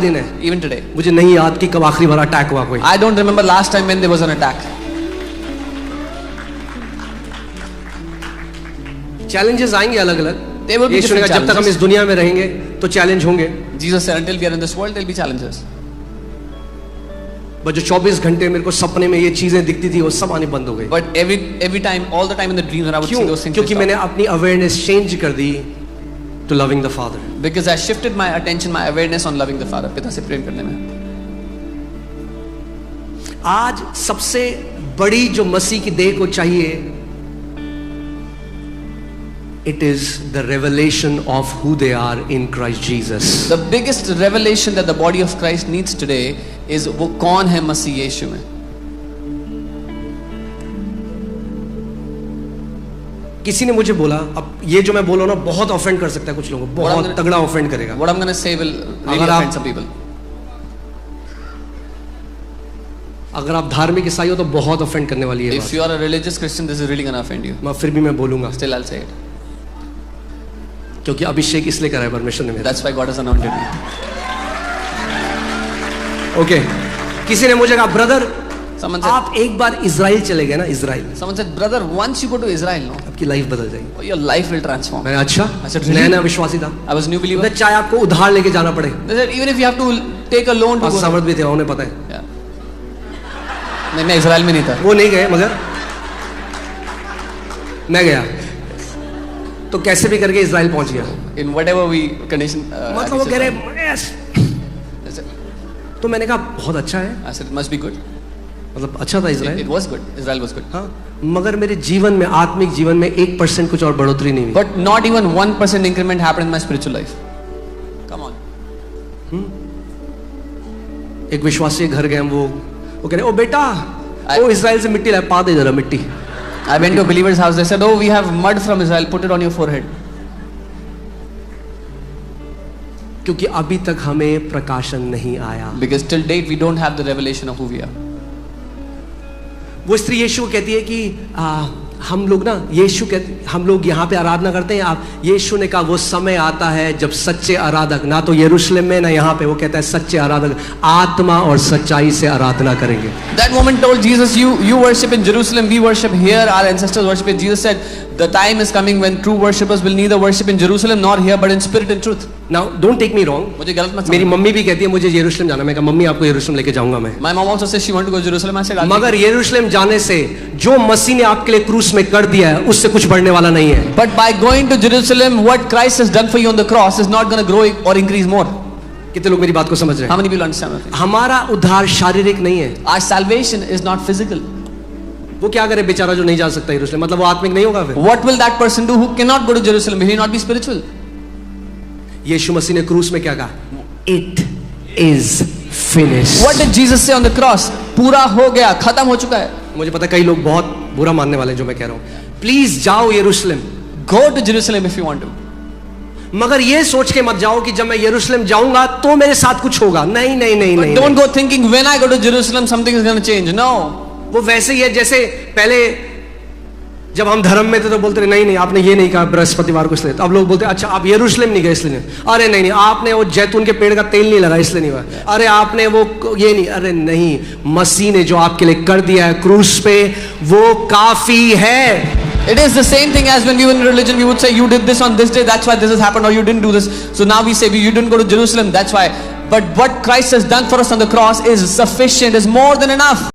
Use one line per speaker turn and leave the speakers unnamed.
दिन है,
even today.
मुझे नहीं याद कि कब आखिरी बार अटैक हुआ कोई।
I don't remember last time when there was an attack.
Challenges आएंगे अलग अलग।
There will be
यीशु ने
different
कहा जब तक हम
challenges.
इस दुनिया में रहेंगे तो चैलेंज होंगे,
Jesus said, until we are in this world, there'll be challenges.
But जो 24 घंटे मेरे को सपने में ये चीजें दिखती थी वो सब आनी बंद हो गई।
But every time, all the time in the dreams when I would see those things.
क्योंकि मैंने अपनी अवेयरनेस चेंज कर दी to loving the father.
Because I shifted my attention, my awareness on loving the Father. पिता से प्रेम करने में।
आज सबसे बड़ी जो मसीह की देह को चाहिए, it is the revelation of who they are in Christ Jesus.
The biggest revelation that the body of Christ needs today is वो कौन है मसीह यीशु में।
किसी ने मुझे बोला, अब ये जो मैं बोल रहा हूं ना बहुत ऑफेंड कर सकता है कुछ लोगों को, बहुत तगड़ा ऑफेंड करेगा।
What I'm going to say will really offend some people.
अगर आप धार्मिक ईसाई हो तो बहुत ऑफेंड करने वाली है।
If you are a religious Christian, this is really going to offend you.
फिर भी मैं बोलूंगा,
Still I'll say it.
क्योंकि अभिषेक इसलिए करा है परमेश्वर ने मेरा।
That's why God has anointed me.
Okay, किसी ने मुझे कहा ब्रदर
Someone said,
आप एक बार इजराइल चले गए ना, Israel,
someone said, brother, once you go to Israel, no,
आपकी लाइफ बदल जाएगी।
your life will transform.
मैंने अच्छा,
I said, really?
नया नया विश्वासी था।
I was a new believer.
चाहे आपको उधार लेके जाना पड़े,
They said, even if you have to take a loan to go.
समर्थ भी थे, उन्हें पता है।
Yeah. नहीं, मैं इजराइल में नहीं था।
वो नहीं गए, मगर मैं गया तो कैसे भी करके इजराइल पहुंच गया।
In whatever we condition.
मतलब वो कह रहे yes। तो मैंने कहा बहुत अच्छा है।
I said, it must be good.
मतलब अच्छा था Israel.
It was good. Israel was good.
हाँ, मगर मेरे जीवन में, आत्मिक जीवन में 1% कुछ और बढ़ोतरी नहीं हुई।
But not even 1% increment happened in my spiritual life. Come on.
एक विश्वासी घर गए, वो कह रहे ओ बेटा, ओ इजराइल से मिट्टी लाए, पा दे जरा मिट्टी।
I went to a believer's house. They said, "Oh, we have mud from Israel. Put it on your forehead."
क्योंकि अभी तक हमें प्रकाशन नहीं आया।
Because till date we don't have the revelation of who we are.
वो स्त्री यीशु को कहती है कि हम लोग ना, यीशु कहते, हम लोग यहाँ पे आराधना करते हैं। आप, यीशु ने कहा वो समय आता है जब सच्चे आराधक, ना तो यरूशलेम में ना यहाँ पे, वो कहता है सच्चे आराधक आत्मा और सच्चाई से आराधना करेंगे।
That woman told Jesus, "You worship in Jerusalem. We worship here. Our ancestors worship it." Jesus said, "The time is coming when true worshippers will neither worship in Jerusalem nor here, but in spirit and truth."
Now don't take me wrong.
मुझे गलत मत समझो।
मेरी mummy भी कहती है मुझे यरूशलेम जाना। मैं कहा मम्मी आपको यरूशलेम लेके जाऊंगा मैं।
My mom also says she wanted to go to Jerusalem. I said,
मगर यरूशलेम जाने से जो मसीह ने आपके लिए क्रूस में कर दिया है उससे कुछ बढ़ने वाला नहीं है।
But by going to Jerusalem, what Christ has done for you on the cross is not going to grow or increase more.
कितने लोग मेरी बात को समझ रहे हैं?
How many people understand?
हमारा उद्धार शारीरिक नहीं है।
Our salvation is not physical.
वो क्या करे बेचारा जो नहीं जा सकता यरूशलेम, मतलब वो आत्मिक नहीं होगा फिर।
What will that person do who cannot go to Jerusalem? Will he not be spiritual?
यीशु मसीह ने क्रूस में क्या कहा? It is finished.
What did Jesus say on the cross? पूरा हो गया, खत्म हो चुका है।
मुझे पता है कई लोग बहुत बुरा मानने वाले हैं जो मैं कह रहा हूँ। प्लीज जाओ यरूशलेम,
Go to Jerusalem if you want to.
मगर ये सोच के मत जाओ कि जब मैं यरूशलेम जाऊंगा तो मेरे साथ कुछ होगा। नहीं नहीं नहीं
But
नहीं,
don't
नहीं।
go thinking when I go to Jerusalem something is going to change. No.
वो वैसे ही है जैसे पहले जब हम धर्म में थे तो बोलते रहे नहीं नहीं आपने ये नहीं कहा बृहस्पतिवार को इसलिए। तो अब लोग बोलते अच्छा आप यरूशलेम नहीं गए इसलिए नहीं। अरे नहीं नहीं आपने वो जैतून के पेड़ का तेल नहीं लगा इसलिए नहीं हुआ। अरे आपने वो ये नहीं। अरे नहीं, मसीह ने जो आपके लिए कर दिया है क्रूस पे वो काफी है।
It is the same thing as when we were in religion, we would say you did this on this day, that's why this has happened, or you didn't do this. So now we say you didn't go to Jerusalem, that's why. But what Christ has done for us on the cross is sufficient, is more than enough.